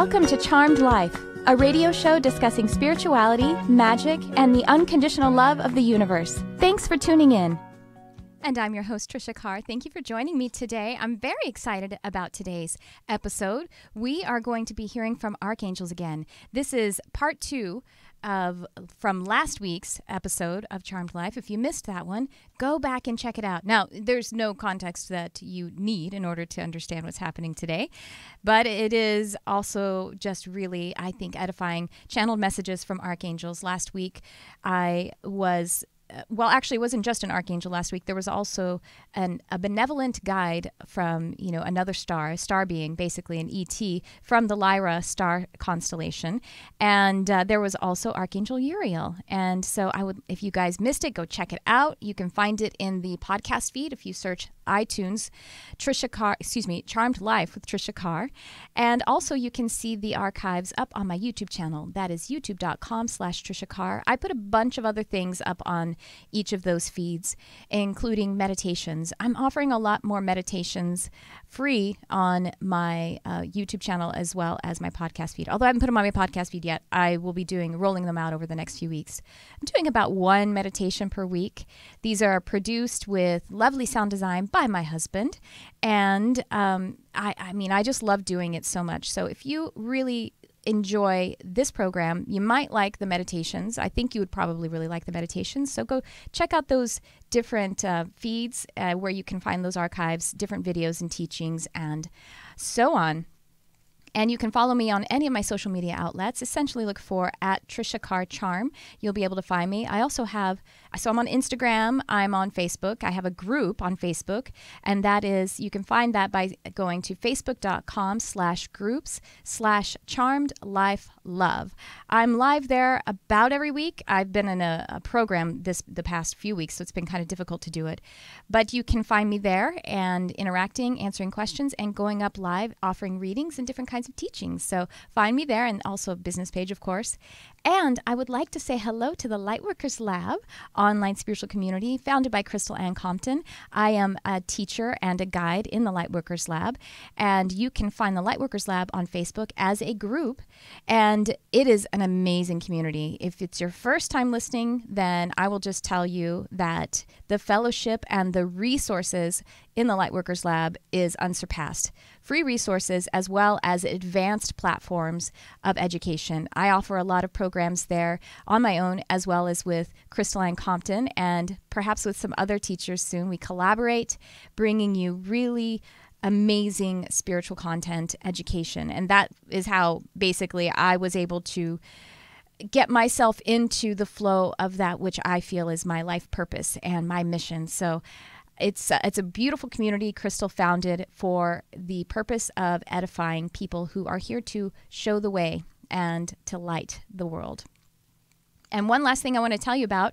Welcome to Charmed Life, a radio show discussing spirituality, magic, and the unconditional love of the universe. Thanks for tuning in. And I'm your host, Tricia Carr. Thank you for joining me today. I'm very excited about today's episode. We are going to be hearing from Archangels again. This is part 2 from last week's episode of Charmed Life. If you missed that one, go back and check it out. Now, there's no context that you need in order to understand what's happening today, but it is also just really, I think, edifying. Channeled messages from Archangels. Last week, actually, it wasn't just an archangel last week. There was also a benevolent guide from, another star, a star being, basically an ET, from the Lyra star constellation. And there was also Archangel Uriel. And so if you guys missed it, go check it out. You can find it in the podcast feed if you search iTunes, Charmed Life with Tricia Carr. And also you can see the archives up on my YouTube channel. That is youtube.com/Tricia Carr. I put a bunch of other things up on each of those feeds, including meditations. I'm offering a lot more meditations free on my YouTube channel as well as my podcast feed. Although I haven't put them on my podcast feed yet, I will be rolling them out over the next few weeks. I'm doing about 1 meditation per week. These are produced with lovely sound design by my husband, and I just love doing it so much. So if you really enjoy this program, you might like the meditations. I think you would probably really like the meditations. So go check out those different feeds where you can find those archives, different videos and teachings, and so on. And you can follow me on any of my social media outlets. Essentially look for @TriciaCarrCharm. You'll be able to find me. I'm on Instagram. I'm on Facebook. I have a group on Facebook. And that is, you can find that by going to facebook.com/groups/charmedlifelove. I'm live there about every week. I've been in a program the past few weeks, so it's been kind of difficult to do it. But you can find me there and interacting, answering questions, and going up live, offering readings and different kinds of teachings. So find me there, and also a business page, of course. And I would like to say hello to the Lightworkers Lab, online spiritual community founded by Crystal Ann Compton. I am a teacher and a guide in the Lightworkers Lab, and you can find the Lightworkers Lab on Facebook as a group, and it is an amazing community. If it's your first time listening, then I will just tell you that the fellowship and the resources in the Lightworkers Lab is unsurpassed. Free resources as well as advanced platforms of education. I offer a lot of programs there on my own as well as with Crystal Ann Compton, and perhaps with some other teachers soon. We collaborate, bringing you really amazing spiritual content education. And that is how basically I was able to get myself into the flow of that which I feel is my life purpose and my mission. So it's a beautiful community Crystal founded for the purpose of edifying people who are here to show the way and to light the world. And one last thing I want to tell you about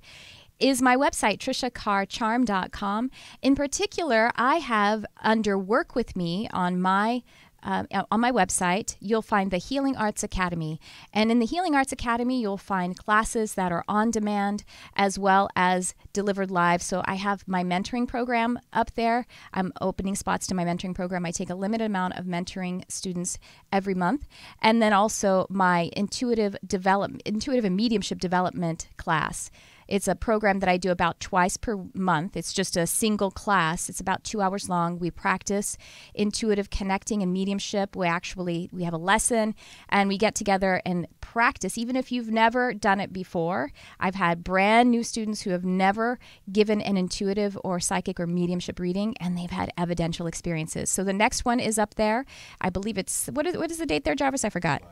is my website, TriciaCarrCharm.com. In particular, I have under Work With Me on my website, you'll find the Healing Arts Academy. And in the Healing Arts Academy, you'll find classes that are on demand as well as delivered live. So I have my mentoring program up there. I'm opening spots to my mentoring program. I take a limited amount of mentoring students every month. And then also my intuitive and mediumship development class. It's a program that I do about twice per month. It's just a single class. It's about 2 hours long. We practice intuitive connecting and mediumship. We have a lesson, and we get together and practice, even if you've never done it before. I've had brand new students who have never given an intuitive or psychic or mediumship reading, and they've had evidential experiences. So the next one is up there. I believe it's, what is the date there, Jarvis? I forgot.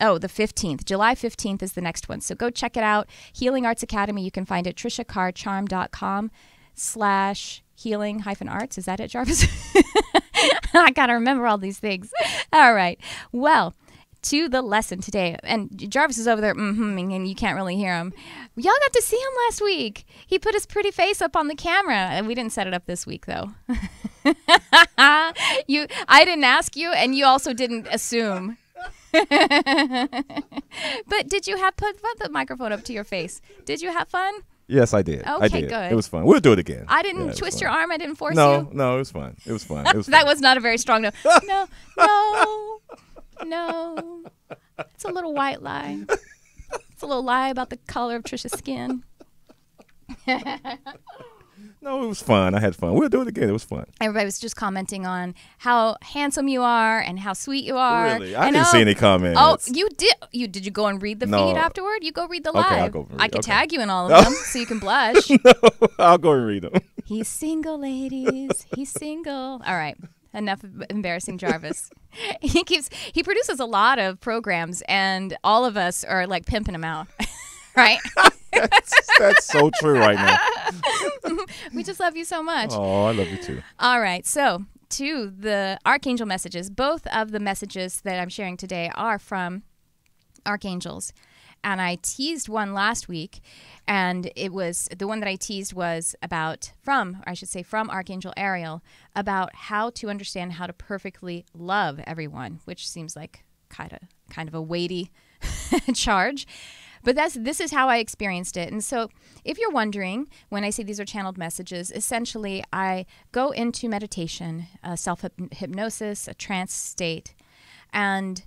Oh, the 15th. July 15th is the next one. So go check it out. Healing Arts Academy. You can find it TriciaCarrCharm.com/healing-arts. Is that it, Jarvis? I got to remember all these things. All right. Well, to the lesson today. And Jarvis is over there, and you can't really hear him. Y'all got to see him last week. He put his pretty face up on the camera. And we didn't set it up this week, though. I didn't ask you, and you also didn't assume. But did you put the microphone up to your face? Did you have fun? Yes, I did. Okay, I did. good. It was fun. We'll do it again. I didn't twist your arm. I didn't force you. No, it was fun. It was fun. It was that fun. was not a very strong no. No. No. It's a little white lie. It's a little lie about the color of Tricia's skin. No, it was fun. I had fun. We'll do it again. It was fun. Everybody was just commenting on how handsome you are and how sweet you are. Really? I didn't see any comments. Oh, you did. Did you go and read the feed afterward? You go read the live. Okay, I'll go read. I could tag you in all of them so you can blush. No, I'll go and read them. He's single, ladies. He's single. All right. Enough of embarrassing Jarvis. He produces a lot of programs, and all of us are like pimping him out. Right? That's so true right now. We just love you so much. Oh, I love you too. All right. So, to the Archangel messages. Both of the messages that I'm sharing today are from Archangels. And I teased one last week. And it was, the one that I teased was from Archangel Ariel, about how to understand how to perfectly love everyone, which seems like kind of a weighty charge. But this is how I experienced it. And so if you're wondering, when I say these are channeled messages, essentially I go into meditation, self-hypnosis, a trance state, and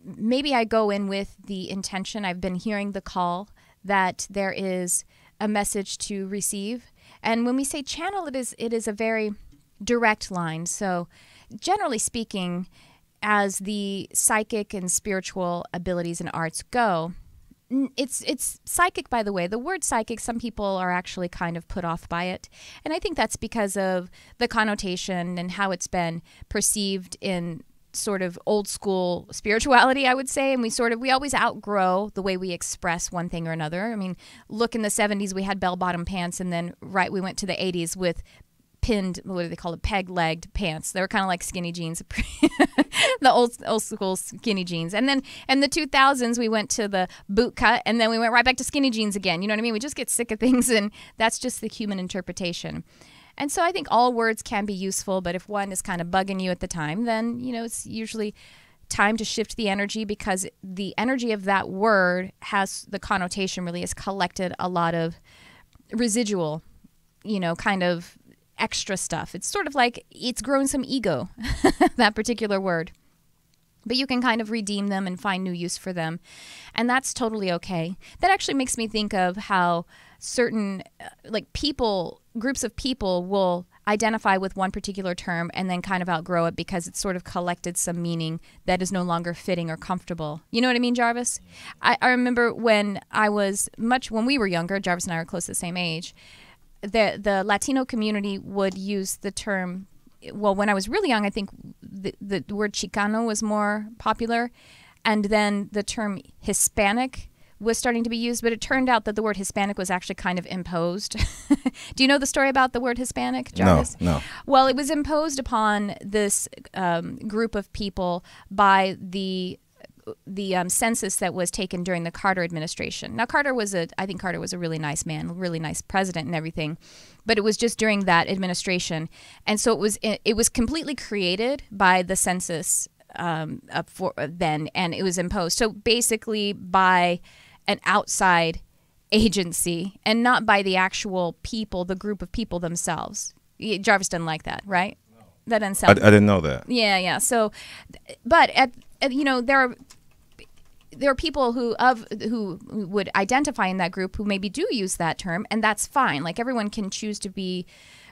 maybe I go in with the intention, I've been hearing the call that there is a message to receive. And when we say channel, it is a very direct line. So generally speaking, as the psychic and spiritual abilities and arts go, it's psychic, by the way. The word psychic, some people are actually kind of put off by it. And I think that's because of the connotation and how it's been perceived in sort of old school spirituality, I would say. And we always outgrow the way we express one thing or another. I mean, look, in the 70s, we had bell-bottom pants, and then we went to the 80s with pinned, what do they call it, peg-legged pants. They were kind of like skinny jeans, the old school skinny jeans. And then in the 2000s, we went to the boot cut, and then we went right back to skinny jeans again. You know what I mean? We just get sick of things, and that's just the human interpretation. And so I think all words can be useful, but if one is kind of bugging you at the time, then, it's usually time to shift the energy, because the energy of that word has the connotation really has collected a lot of residual, kind of extra stuff. It's sort of like it's grown some ego, that particular word. But you can kind of redeem them and find new use for them. And that's totally okay. That actually makes me think of how certain groups of people will identify with one particular term and then kind of outgrow it because it's sort of collected some meaning that is no longer fitting or comfortable. You know what I mean, Jarvis? I remember when we were younger, Jarvis and I are close to the same age, the Latino community would use the term, well, when I was really young, I think the word Chicano was more popular, and then the term Hispanic was starting to be used, but it turned out that the word Hispanic was actually kind of imposed. Do you know the story about the word Hispanic, Jarvis? No. Well, it was imposed upon this group of people by the census that was taken during the Carter administration. Now, I think Carter was a really nice man, really nice president and everything, but it was just during that administration. And so it was completely created by the census then, and it was imposed. So basically by an outside agency and not by the actual people, the group of people themselves. Jarvis doesn't like that, right? No. That doesn't sound... I didn't know that. Yeah. So, but there are people who would identify in that group who maybe do use that term, and that's fine. Like, everyone can choose to be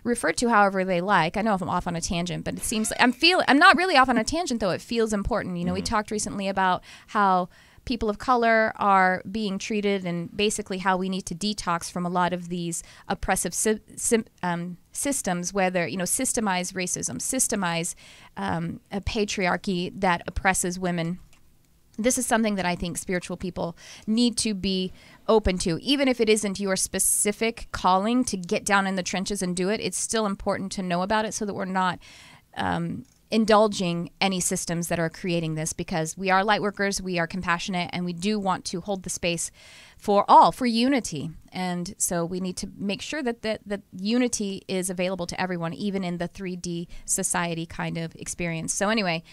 referred to however they like. I know if I'm off on a tangent, but it seems like I'm not really off on a tangent, though. It feels important. We talked recently about how people of color are being treated and basically how we need to detox from a lot of these oppressive systems, whether, systemize racism, systemize a patriarchy that oppresses women. This is something that I think spiritual people need to be open to. Even if it isn't your specific calling to get down in the trenches and do it, it's still important to know about it so that we're not indulging any systems that are creating this, because we are light workers, we are compassionate, and we do want to hold the space for unity. And so we need to make sure that unity is available to everyone, even in the 3D society kind of experience. So anyway...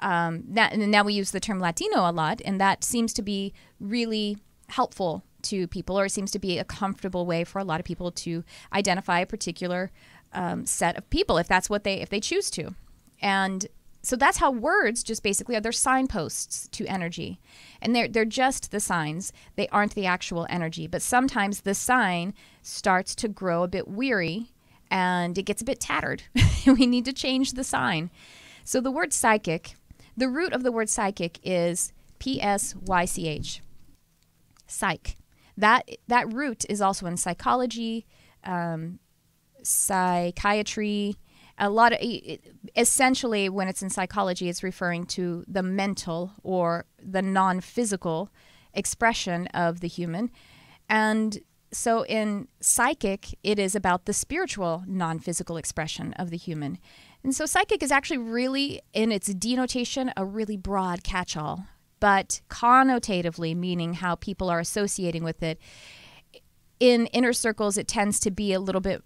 now we use the term Latino a lot, and that seems to be really helpful to people, or it seems to be a comfortable way for a lot of people to identify a particular set of people, if they choose to. And So that's how words just basically are. They're signposts to energy. And they're just the signs. They aren't the actual energy. But sometimes the sign starts to grow a bit weary and it gets a bit tattered. We need to change the sign. So the word psychic, the root of the word psychic is P-S-Y-C-H. Psych. That root is also in psychology, psychiatry. Essentially, when it's in psychology, it's referring to the mental or the non-physical expression of the human. And so in psychic, it is about the spiritual non-physical expression of the human. And so psychic is actually really, in its denotation, a really broad catch-all. But connotatively, meaning how people are associating with it, in inner circles, it tends to be a little bit,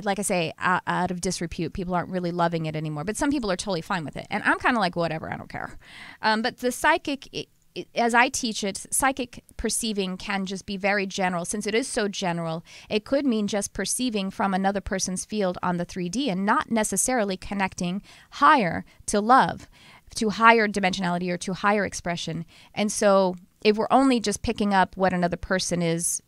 like I say, out of disrepute. People aren't really loving it anymore. But some people are totally fine with it. And I'm kind of like, whatever, I don't care. But the psychic, as I teach it, psychic perceiving can just be very general. Since it is so general, it could mean just perceiving from another person's field on the 3D and not necessarily connecting higher to love, to higher dimensionality or to higher expression. And so if we're only just picking up what another person is,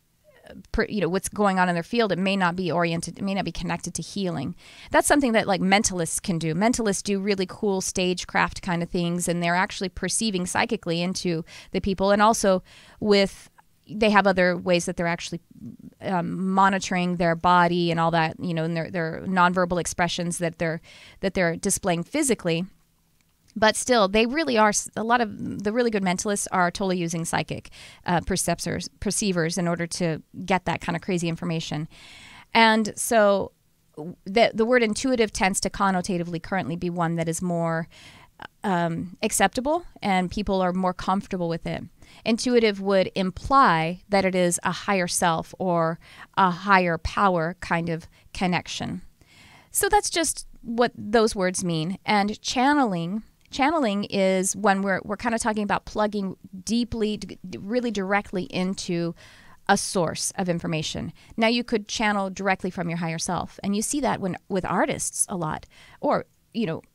what's going on in their field, it may not be oriented, it may not be connected to healing. That's something that like mentalists can do. Mentalists do really cool stagecraft kind of things, and they're actually perceiving psychically into the people. And also they have other ways that they're actually monitoring their body and all that, and their nonverbal expressions that they're displaying physically. But still, they really are, a lot of the really good mentalists are totally using psychic perceivers in order to get that kind of crazy information. And so the word intuitive tends to connotatively currently be one that is more acceptable and people are more comfortable with it. Intuitive would imply that it is a higher self or a higher power kind of connection. So that's just what those words mean. And channeling is when we're kind of talking about plugging deeply, really directly into a source of information. Now, you could channel directly from your higher self, and you see that with artists a lot. Or,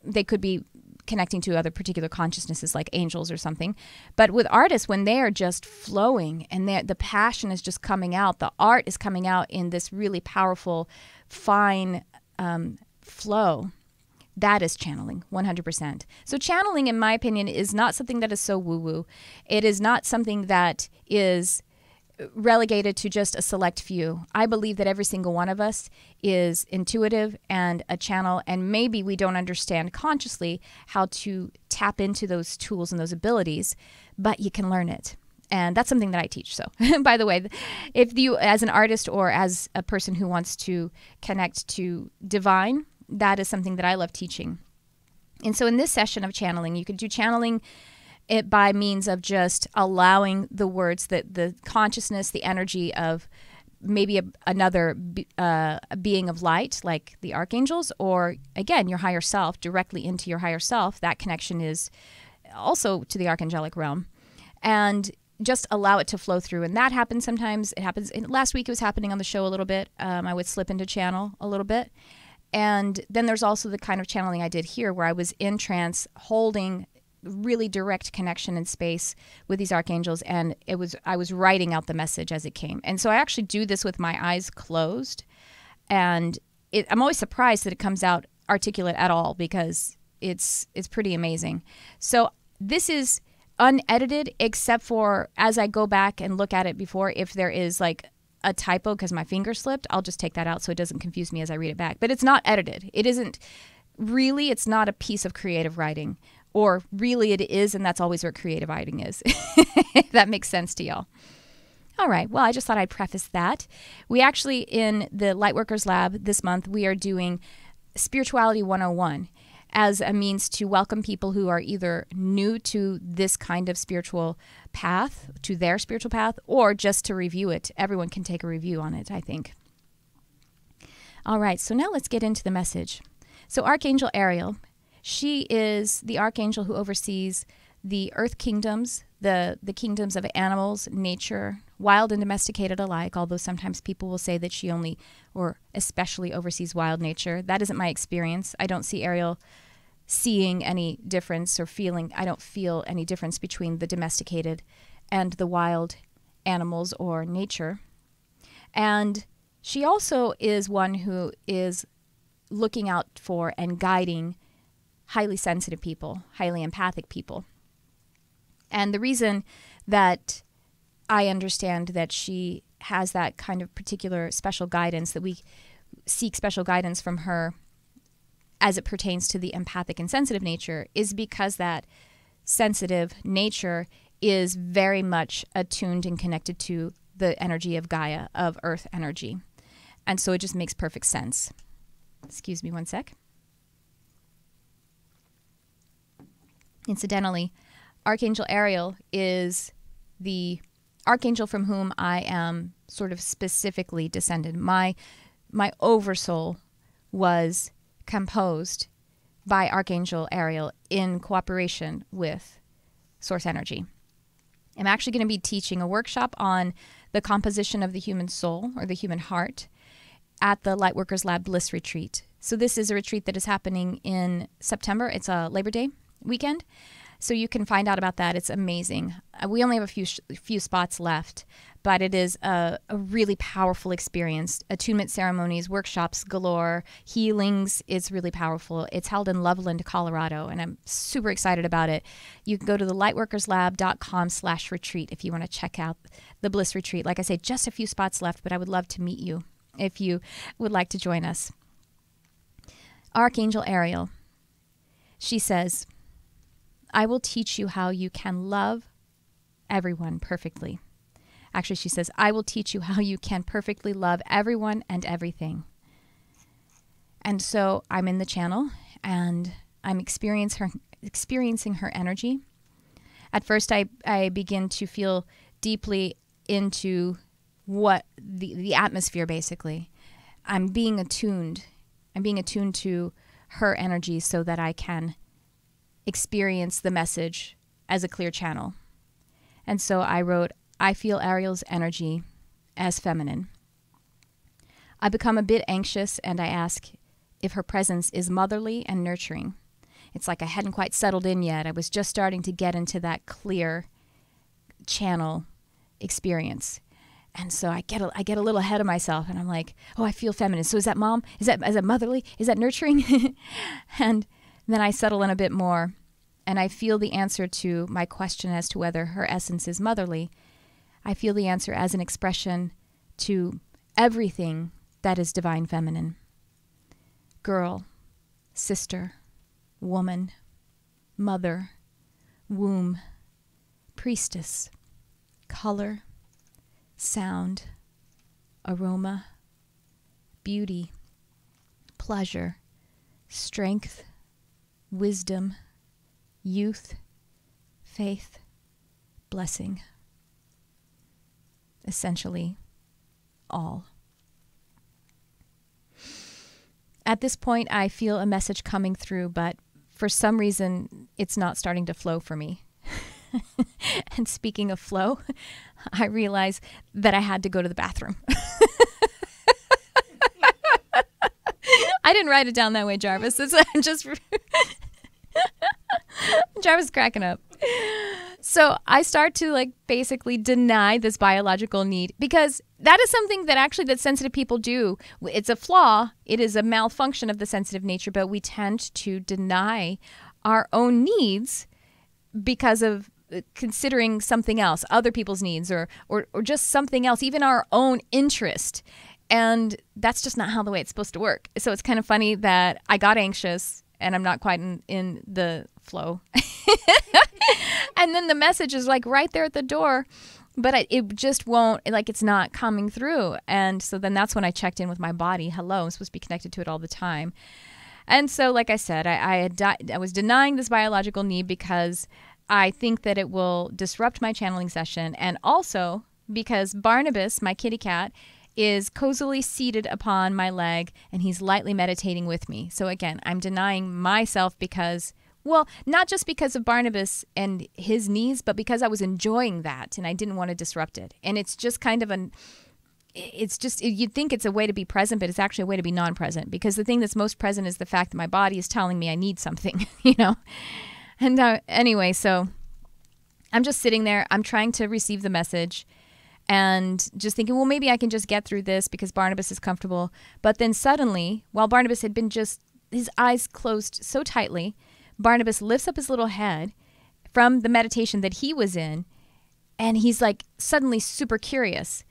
they could be connecting to other particular consciousnesses like angels or something. But with artists, when they are just flowing and the passion is just coming out, the art is coming out in this really powerful, fine flow. That is channeling, 100%. So channeling, in my opinion, is not something that is so woo-woo. It is not something that is relegated to just a select few. I believe that every single one of us is intuitive and a channel, and maybe we don't understand consciously how to tap into those tools and those abilities, but you can learn it. And that's something that I teach. So, by the way, if you, as an artist or as a person who wants to connect to divine, that is something that I love teaching. And so in this session of channeling, you could do channeling it by means of just allowing the words, that the consciousness, the energy of maybe another being of light, like the archangels, or again, your higher self, directly into your higher self. That connection is also to the archangelic realm. And just allow it to flow through. And that happens sometimes. It happens. Last week it was happening on the show a little bit. I would slip into channel a little bit. And then there's also the kind of channeling I did here where I was in trance holding really direct connection in space with these archangels, and I was writing out the message as it came. And so I actually do this with my eyes closed, and I'm always surprised that it comes out articulate at all because it's pretty amazing. So this is unedited except for as I go back and look at it before, if there is like a typo because my finger slipped, I'll just take that out so it doesn't confuse me as I read it back. But it's not edited. It isn't really, it's not a piece of creative writing. Or really it is, and that's always what creative writing is. If that makes sense to y'all. All right, well, I just thought I'd preface that. We actually, in the Lightworkers Lab this month, we are doing Spirituality 101 as a means to welcome people who are either new to this kind of spiritual path, to their spiritual path, or just to review it. Everyone can take a review on it, I think. All right, so now let's get into the message. So Archangel Ariel, she is the archangel who oversees the earth kingdoms, the kingdoms of animals, nature, wild and domesticated alike, although sometimes people will say that she only or especially oversees wild nature. That isn't my experience. I don't see Ariel seeing any difference or feeling, I don't feel any difference between the domesticated and the wild animals or nature. And she also is one who is looking out for and guiding highly sensitive people, highly empathic people. And the reason that I understand that she has that kind of particular special guidance, that we seek special guidance from her as it pertains to the empathic and sensitive nature, is because that sensitive nature is very much attuned and connected to the energy of Gaia, of Earth energy. And so it just makes perfect sense. Excuse me one sec. Incidentally, Archangel Ariel is the archangel from whom I am sort of specifically descended. My oversoul was composed by Archangel Ariel in cooperation with Source Energy. I'm actually going to be teaching a workshop on the composition of the human soul or the human heart at the Lightworkers Lab Bliss Retreat. So this is a retreat that is happening in September. It's a Labor Day weekend. So you can find out about that. It's amazing. We only have a few spots left, but it is a really powerful experience. Attunement ceremonies, workshops galore, healings. It's really powerful. It's held in Loveland, Colorado, and I'm super excited about it. You can go to the lightworkerslab.com/retreat if you want to check out the Bliss Retreat. Like I say, just a few spots left, but I would love to meet you if you would like to join us. Archangel Ariel, she says, I will teach you how you can love everyone perfectly. Actually, she says, I will teach you how you can perfectly love everyone and everything. And so I'm in the channel and I'm experiencing her energy. At first, I begin to feel deeply into what the atmosphere, basically. I'm being attuned. I'm being attuned to her energy so that I can experience the message as a clear channel. And so I wrote, I feel Ariel's energy as feminine. I become a bit anxious and I ask if her presence is motherly and nurturing. It's like I hadn't quite settled in yet. I was just starting to get into that clear channel experience. And so I get a little ahead of myself and I'm like, oh, I feel feminine. So is that mom? Is that motherly? Is that nurturing? And then I settle in a bit more and I feel the answer to my question as to whether her essence is motherly. I feel the answer as an expression to everything that is divine feminine. Girl, sister, woman, mother, womb, priestess, color, sound, aroma, beauty, pleasure, strength, wisdom, youth, faith, blessing. Essentially, all. At this point, I feel a message coming through, but for some reason, it's not starting to flow for me. And speaking of flow, I realized that I had to go to the bathroom. I didn't write it down that way, Jarvis. I'm just... Jarvis is cracking up. So I start to basically deny this biological need, because that is something that actually that sensitive people do. It's a flaw. It is a malfunction of the sensitive nature, but we tend to deny our own needs because of considering something else, other people's needs or just something else, even our own interest. And that's just not how the way it's supposed to work. So it's kind of funny that I got anxious and I'm not quite in the flow. And then the message is right there at the door, but it just won't, it's not coming through. And so then that's when I checked in with my body. Hello, I'm supposed to be connected to it all the time. And so, like I said, I was denying this biological need because I think that it will disrupt my channeling session. And also because Barnabas, my kitty cat, is cozily seated upon my leg and he's lightly meditating with me. So again, I'm denying myself because, well, not just because of Barnabas and his needs, but because I was enjoying that and I didn't want to disrupt it. And it's just kind of it's just, you'd think it's a way to be present, but it's actually a way to be non-present, because the thing that's most present is the fact that my body is telling me I need something, you know? And anyway, so I'm just sitting there. I'm trying to receive the message and just thinking, well, maybe I can just get through this because Barnabas is comfortable. But then suddenly, while Barnabas had been just, his eyes closed so tightly, Barnabas lifts up his little head from the meditation that he was in, and he's like suddenly super curious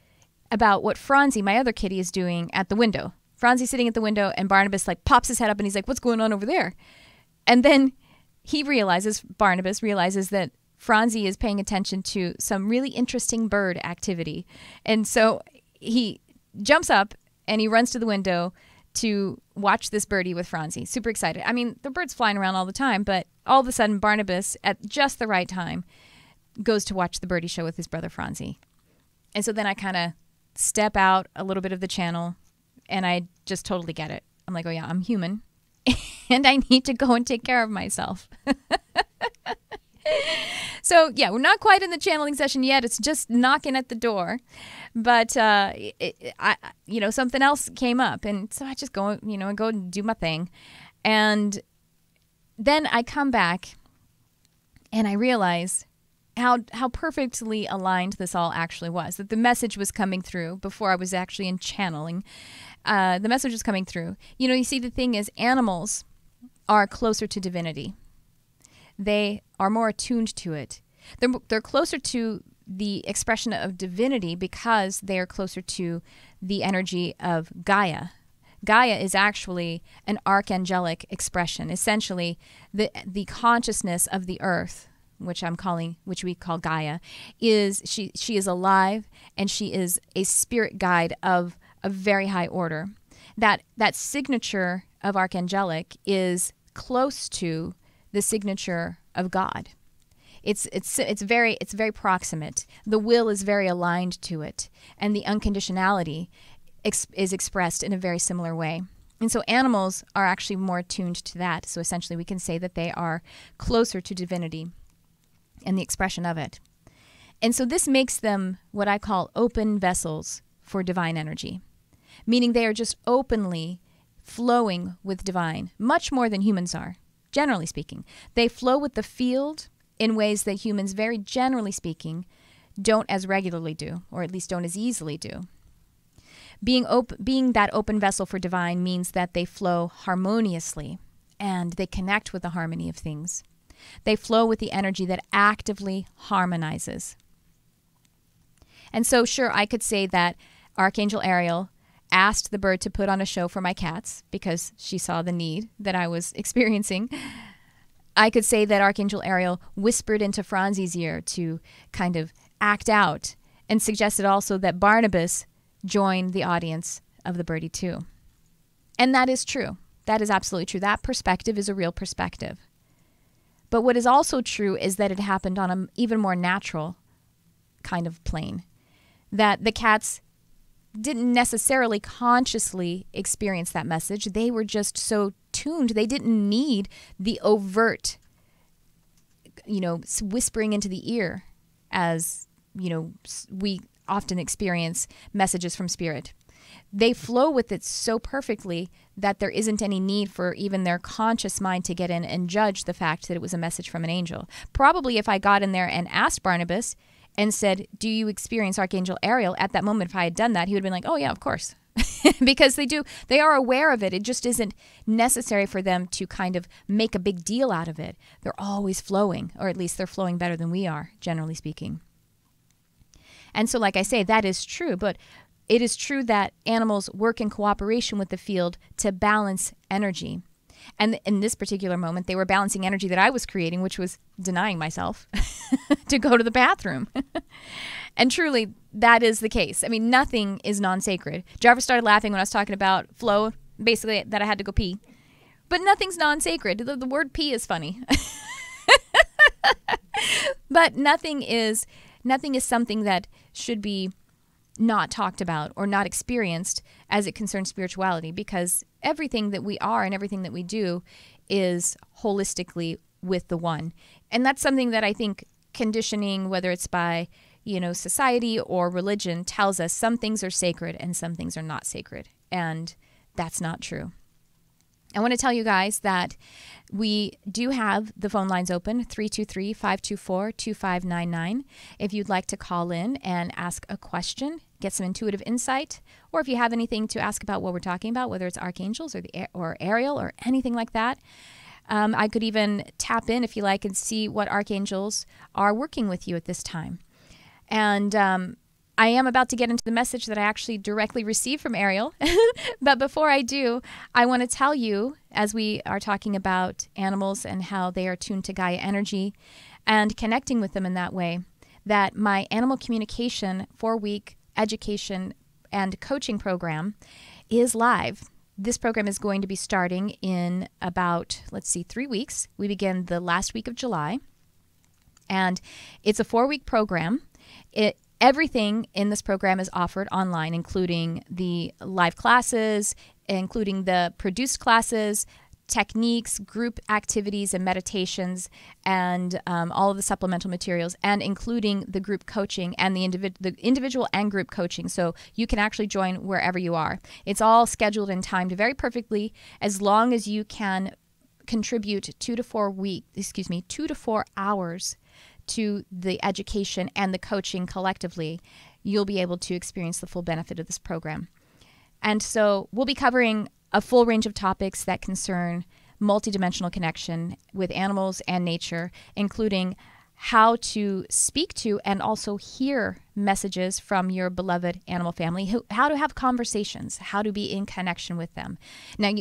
about what Franzi, my other kitty, is doing at the window. Franzi's sitting at the window, and Barnabas like pops his head up and he's like, what's going on over there? And then Barnabas realizes that Franzi is paying attention to some really interesting bird activity. And so he jumps up and he runs to the window to watch this birdie with Franzi. Super excited. I mean, the bird's flying around all the time, but all of a sudden Barnabas, at just the right time, goes to watch the birdie show with his brother Franzi. And so then I kind of step out a little bit of the channel, and I just totally get it. I'm like, oh yeah, I'm human, and I need to go and take care of myself. So yeah, we're not quite in the channeling session yet. It's just knocking at the door, but something else came up, and so I just go and do my thing, and then I come back, and I realize how perfectly aligned this all actually was, that the message was coming through before I was actually in channeling. The message was coming through. You see, the thing is, animals are closer to divinity. They are more attuned to it. They're closer to the expression of divinity because they are closer to the energy of Gaia. Gaia is actually an archangelic expression, essentially the consciousness of the earth, which we call Gaia, is she is alive, and she is a spirit guide of a very high order. That signature of archangelic is close to the signature of God. It's very proximate. The will is very aligned to it, and the unconditionality is expressed in a very similar way. And so animals are actually more attuned to that. So essentially we can say that they are closer to divinity and the expression of it. And so this makes them what I call open vessels for divine energy, meaning they are just openly flowing with divine, much more than humans are, generally speaking. They flow with the field in ways that humans, very generally speaking, don't as regularly do, or at least don't as easily do. Being that open vessel for divine means that they flow harmoniously, and they connect with the harmony of things. They flow with the energy that actively harmonizes. And so, sure, I could say that Archangel Ariel asked the bird to put on a show for my cats because she saw the need that I was experiencing. I could say that Archangel Ariel whispered into Franzi's ear to kind of act out, and suggested also that Barnabas join the audience of the birdie too. And that is true. That is absolutely true. That perspective is a real perspective. But what is also true is that it happened on an even more natural kind of plane. That the cats didn't necessarily consciously experience that message. They were just so tuned. They didn't need the overt, whispering into the ear as, we often experience messages from spirit. They flow with it so perfectly that there isn't any need for even their conscious mind to get in and judge the fact that it was a message from an angel. Probably if I got in there and asked Barnabas and said, do you experience Archangel Ariel? At that moment, if I had done that, he would have been like, oh yeah, of course. Because they are aware of it. It just isn't necessary for them to kind of make a big deal out of it. They're always flowing, or at least they're flowing better than we are, generally speaking. And so, like I say, that is true, but it is true that animals work in cooperation with the field to balance energy. And in this particular moment, they were balancing energy that I was creating, which was denying myself to go to the bathroom. And truly, that is the case. I mean, nothing is non-sacred. Jarvis started laughing when I was talking about flow, basically that I had to go pee. But nothing's non-sacred. The word pee is funny. But nothing is something that should be not talked about or not experienced as it concerns spirituality, because everything that we are and everything that we do is holistically with the one. And that's something that I think conditioning, whether it's by, society or religion tells us some things are sacred and some things are not sacred. And that's not true. I want to tell you guys that we do have the phone lines open, 323-524-2599. If you'd like to call in and ask a question, get some intuitive insight, or if you have anything to ask about what we're talking about, whether it's archangels or Ariel or anything like that, I could even tap in, if you like, and see what archangels are working with you at this time. And I am about to get into the message that I actually directly received from Ariel. But before I do, I want to tell you, as we are talking about animals and how they are tuned to Gaia energy and connecting with them in that way, that my animal communication 4-week education and coaching program is live. This program is going to be starting in about, 3 weeks. We begin the last week of July. And it's a 4-week program. Everything in this program is offered online, including the live classes, including the produced classes, techniques, group activities and meditations, and all of the supplemental materials, and including the group coaching and the individual and group coaching. So you can actually join wherever you are. It's all scheduled and timed very perfectly, as long as you can contribute 2 to 4 hours to the education and the coaching collectively. You'll be able to experience the full benefit of this program. And so we'll be covering a full range of topics that concern multidimensional connection with animals and nature, including how to speak to and also hear messages from your beloved animal family, how to have conversations, how to be in connection with them. Now,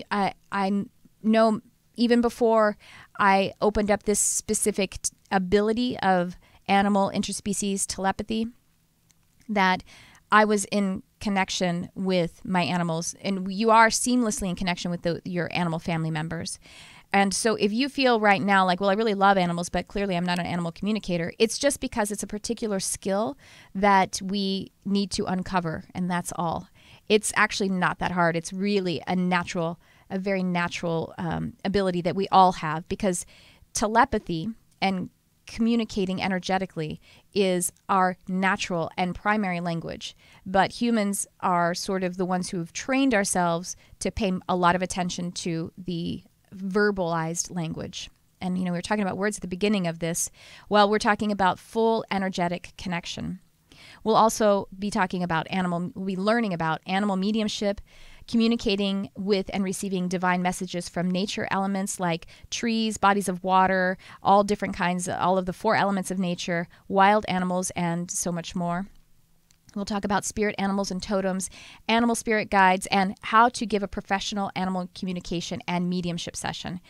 I know even before I opened up this specific ability of animal interspecies telepathy, that I was in connection with my animals, and you are seamlessly in connection with your animal family members. And so if you feel right now like, well, I really love animals, but clearly I'm not an animal communicator, it's just because it's a particular skill that we need to uncover, and that's all. It's actually not that hard. It's really a very natural ability that we all have, because telepathy and communicating energetically is our natural and primary language. But humans are sort of the ones who have trained ourselves to pay a lot of attention to the verbalized language. And, we were talking about words at the beginning of this. Well, we're talking about full energetic connection. We'll also be talking about we'll be learning about animal mediumship, communicating with and receiving divine messages from nature elements like trees, bodies of water, all different kinds, all of the 4 elements of nature, wild animals, and so much more. We'll talk about spirit animals and totems, animal spirit guides, and how to give a professional animal communication and mediumship session.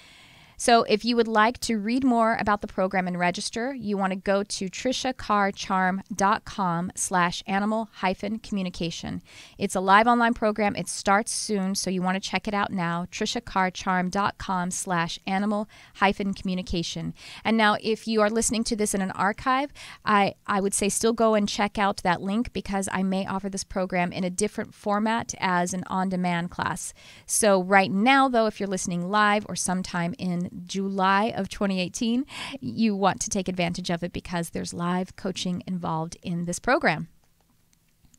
So if you would like to read more about the program and register, you want to go to triciacarcharm.com/animal-communication. It's a live online program. It starts soon, so you want to check it out now, triciacarcharm.com/animal-communication. And now if you are listening to this in an archive, I would say still go and check out that link, because I may offer this program in a different format as an on-demand class. So right now, though, if you're listening live or sometime in July of 2018, you want to take advantage of it, because there's live coaching involved in this program.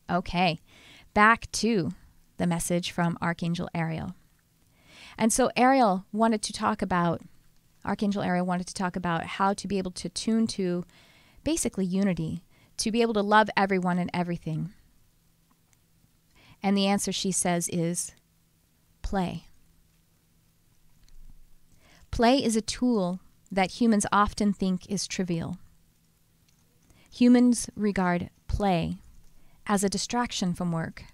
Okay, back to the message from Archangel Ariel. And so Archangel Ariel wanted to talk about how to be able to tune to basically unity, to be able to love everyone and everything. And the answer, she says, is play. Play is a tool that humans often think is trivial. Humans regard play as a distraction from work.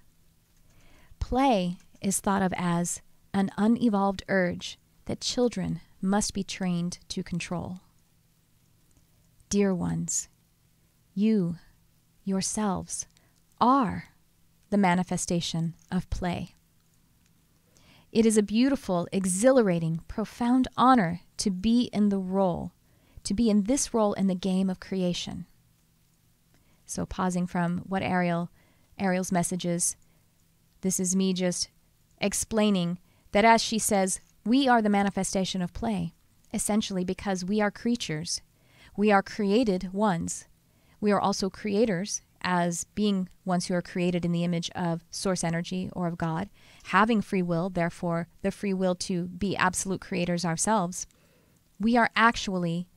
Play is thought of as an unevolved urge that children must be trained to control. Dear ones, you, yourselves, are the manifestation of play. It is a beautiful, exhilarating, profound honor to be in this role in the game of creation. So pausing from what Ariel's message is, this is me just explaining that, as she says, we are the manifestation of play, essentially because we are creatures. We are created ones. We are also creators, as being ones who are created in the image of source energy or of God, having free will, therefore the free will to be absolute creators ourselves. We are actually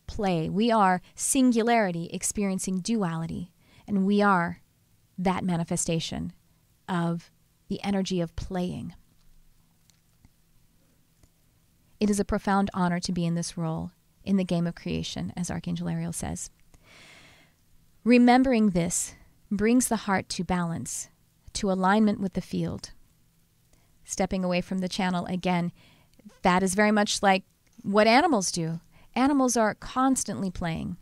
play. We are singularity experiencing duality, and we are that manifestation of the energy of playing. It is a profound honor to be in this role in the game of creation, as Archangel Ariel says. Remembering this brings the heart to balance, to alignment with the field. Stepping away from the channel again, that is very much like what animals do. Animals are constantly playing.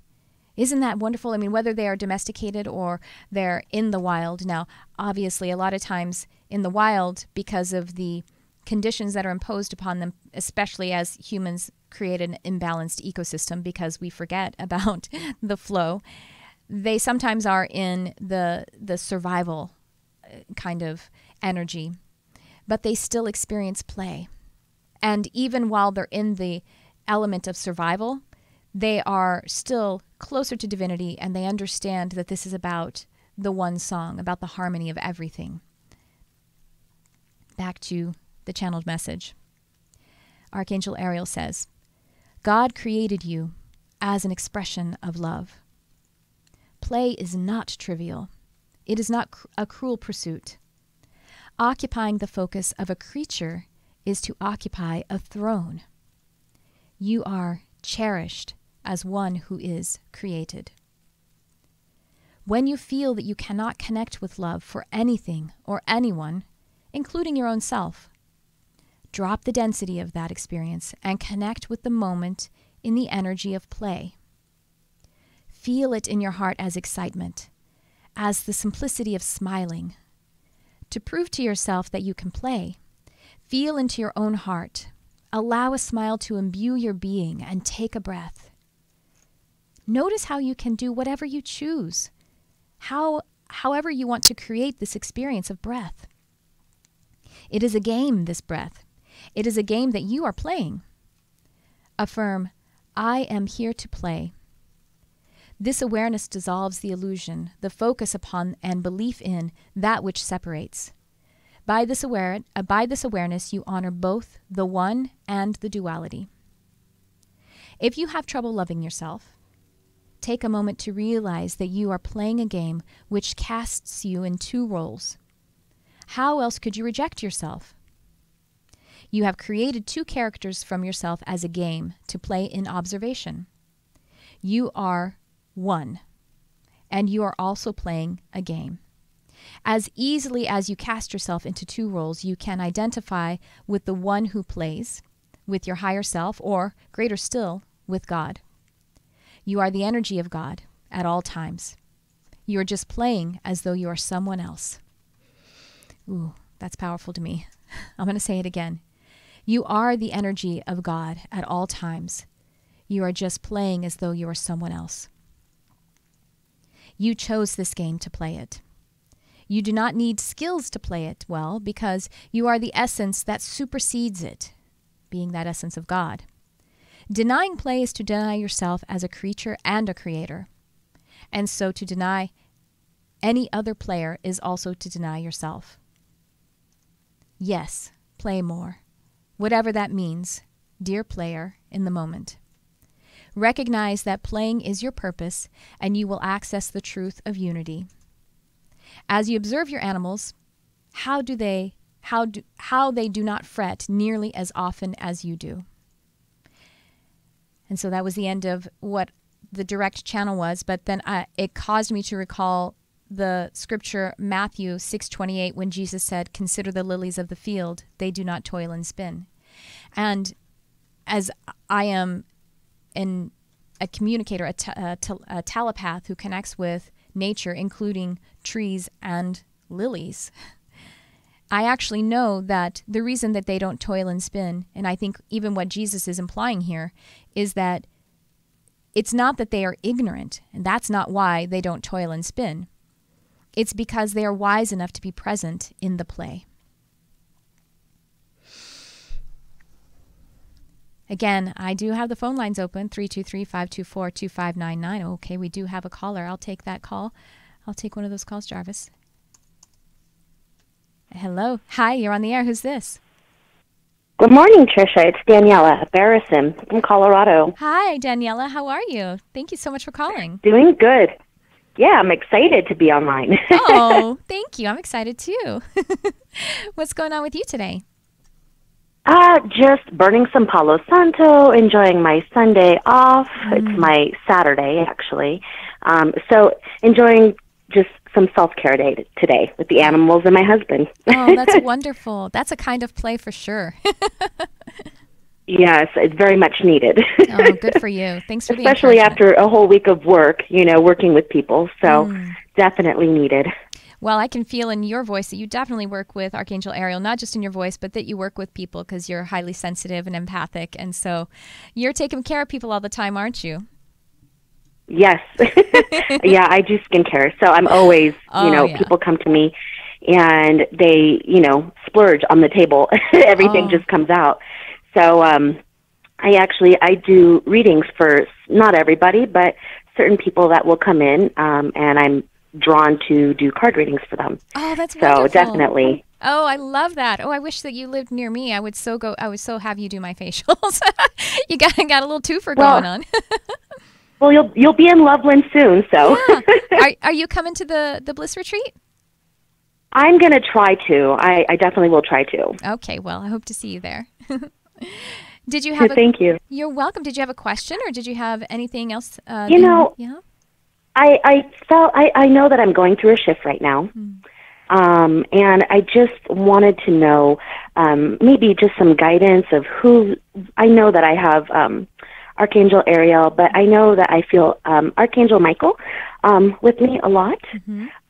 Isn't that wonderful? I mean, whether they are domesticated or they're in the wild. Now, obviously, a lot of times in the wild, because of the conditions that are imposed upon them, especially as humans create an imbalanced ecosystem because we forget about the flow, they sometimes are in the survival kind of energy, but they still experience play. And even while they're in the element of survival, they are still closer to divinity, and they understand that this is about the one song, about the harmony of everything. Back to the channeled message. Archangel Ariel says, God created you as an expression of love. Play is not trivial. It is not a cruel pursuit. Occupying the focus of a creature is to occupy a throne. You are cherished as one who is created. When you feel that you cannot connect with love for anything or anyone, including your own self, drop the density of that experience and connect with the moment in the energy of play. Feel it in your heart as excitement, as the simplicity of smiling. To prove to yourself that you can play, feel into your own heart. Allow a smile to imbue your being and take a breath. Notice how you can do whatever you choose, however you want to create this experience of breath. It is a game, this breath. It is a game that you are playing. Affirm, I am here to play. This awareness dissolves the illusion, the focus upon and belief in that which separates. By this awareness, you honor both the one and the duality. If you have trouble loving yourself, take a moment to realize that you are playing a game which casts you in two roles. How else could you reject yourself? You have created two characters from yourself as a game to play in observation. You are one, and you are also playing a game. As easily as you cast yourself into two roles, you can identify with the one who plays, with your higher self, or, greater still, with God. You are the energy of God at all times. You are just playing as though you are someone else. Ooh, that's powerful to me. I'm going to say it again. You are the energy of God at all times. You are just playing as though you are someone else. You chose this game to play it. You do not need skills to play it well because you are the essence that supersedes it, being that essence of God. Denying play is to deny yourself as a creature and a creator. And so to deny any other player is also to deny yourself. Yes, play more. Whatever that means, dear player, in the moment. Recognize that playing is your purpose, and you will access the truth of unity. As you observe your animals, how they do not fret nearly as often as you do. And so that was the end of what the direct channel was, but then it caused me to recall the scripture Matthew 6:28 when Jesus said, "Consider the lilies of the field, they do not toil and spin." And as I am a communicator, a telepath who connects with nature, including trees and lilies, I actually know that the reason that they don't toil and spin, and I think even what Jesus is implying here, is that it's not that they are ignorant, and that's not why they don't toil and spin. It's because they are wise enough to be present in the play. Again, I do have the phone lines open, 323-524-2599. Okay, we do have a caller. I'll take that call. I'll take one of those calls, Jarvis. Hello. Hi, you're on the air. Who's this? Good morning, Tricia. It's Daniela Barrison from Colorado. Hi, Daniela. How are you? Thank you so much for calling. Doing good. Yeah, I'm excited to be online. Oh, thank you. I'm excited too. What's going on with you today? Just burning some Palo Santo, enjoying my Sunday off. It's my Saturday, actually. So enjoying just some self-care day today with the animals and my husband. Oh, that's wonderful. That's a kind of play for sure. Yes, it's very much needed. Oh, good for you. Thanks for the especially encouragement. after a whole week of work, working with people. So definitely needed. Well, I can feel in your voice that you definitely work with Archangel Ariel, not just in your voice, but that you work with people because you're highly sensitive and empathic. And so you're taking care of people all the time, aren't you? Yes. Yeah, I do skincare. So I'm always, people come to me and they, splurge on the table. Everything just comes out. So I do readings for not everybody, but certain people that will come in, and I'm drawn to do card readings for them. Oh, that's wonderful. So definitely. Oh, I love that. Oh, I wish that you lived near me. I would so have you do my facials. You got a little twofer going on. Well, you'll be in Loveland soon, so. Yeah. Are you coming to the Bliss Retreat? I'm going to try to. I definitely will try to. Okay, well, I hope to see you there. Did you have Thank you. You're welcome. Did you have a question or did you have anything else? I know that I'm going through a shift right now. And I just wanted to know maybe just some guidance of who. I know that I have Archangel Ariel, but I know that I feel Archangel Michael with me a lot,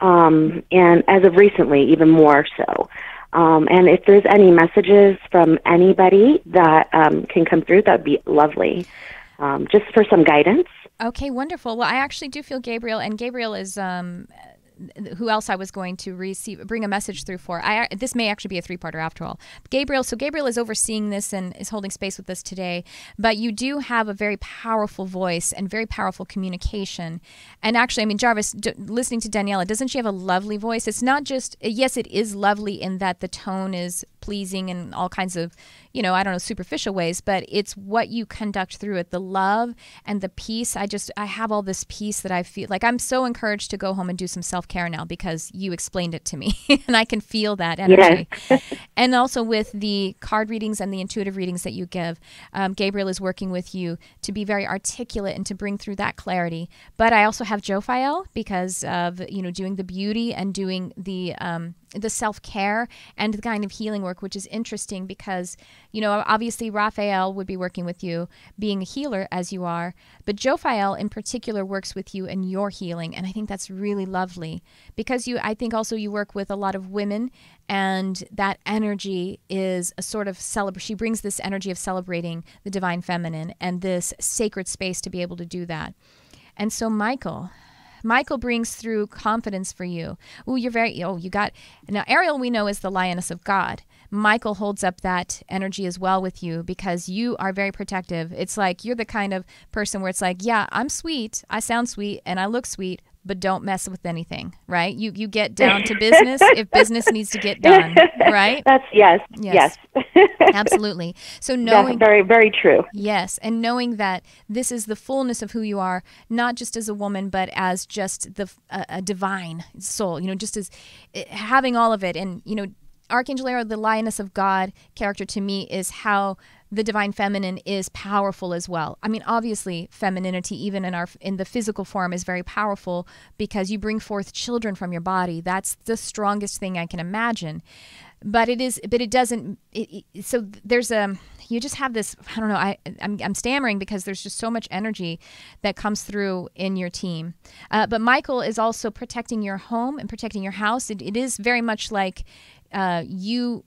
and as of recently, even more so. And if there's any messages from anybody that can come through, that would be lovely, just for some guidance. Okay, wonderful. Well, I actually do feel Gabriel, and Gabriel is who else I was going to bring a message through for. This may actually be a three-parter after all. Gabriel is overseeing this and is holding space with us today, but you do have a very powerful voice and very powerful communication. And actually, Jarvis, listening to Daniela, doesn't she have a lovely voice? It's not just, yes, it is lovely in that the tone is pleasing in all kinds of, superficial ways, but it's what you conduct through it, the love and the peace. I have all this peace that I feel like I'm so encouraged to go home and do some self-care now because you explained it to me and I can feel that energy. Yes. And also with the card readings and the intuitive readings that you give, Gabriel is working with you to be very articulate and to bring through that clarity. But I also have Jophiel because of, doing the beauty and doing the self-care and the kind of healing work, which is interesting because, obviously Raphael would be working with you being a healer as you are, but Jophiel in particular works with you in your healing. And I think that's really lovely because I think also you work with a lot of women and that energy is a sort of she brings this energy of celebrating the divine feminine and this sacred space to be able to do that. And so Michael brings through confidence for you. Now Ariel we know is the lioness of God. Michael holds up that energy as well with you because you are very protective. It's like you're the kind of person where it's like, yeah, I'm sweet, I sound sweet, and I look sweet, but don't mess with anything, right? You get down to business if business needs to get done, right? That's yes. Absolutely. So knowing that's very, very true. Yes, and knowing that this is the fullness of who you are, not just as a woman, but as just a divine soul. Just as having all of it, and Archangel Ariel, the lioness of God character to me is how the divine feminine is powerful as well. Obviously, femininity, even in the physical form, is very powerful because you bring forth children from your body. That's the strongest thing I can imagine. But it doesn't. So there's you just have this. I don't know. I'm stammering because there's just so much energy that comes through in your team. But Michael is also protecting your home and protecting your house. It is very much like you.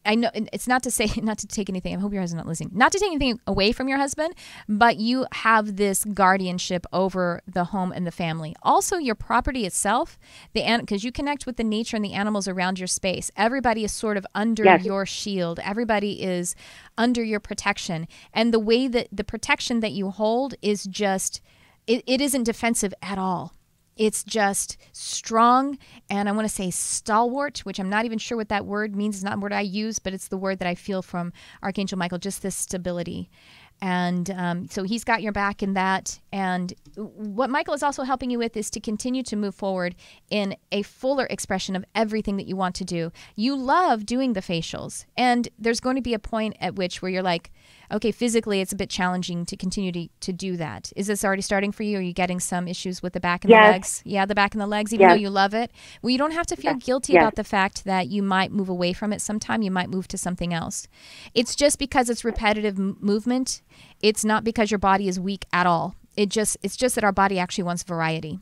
I know it's not to say, not to take anything, I hope your husband's not listening, not to take anything away from your husband, but you have this guardianship over the home and the family. Also, your property itself, because you connect with the nature and the animals around your space. Everybody is sort of under your shield. Everybody is under your protection. And the way that the protection that you hold is just, it isn't defensive at all. It's just strong, and I want to say stalwart, which I'm not even sure what that word means. It's not a word I use, but it's the word that I feel from Archangel Michael, just this stability. And so he's got your back in that. And what Michael is also helping you with is to continue to move forward in a fuller expression of everything that you want to do. You love doing the facials, and there's going to be a point at which where you're like, okay, physically it's a bit challenging to continue to do that. Is this already starting for you? Are you getting some issues with the back and the legs? Yeah, the back and the legs, even though you love it. Well, you don't have to feel guilty about the fact that you might move away from it sometime. You might move to something else. It's just because it's repetitive movement. It's not because your body is weak at all. It's just that our body actually wants variety.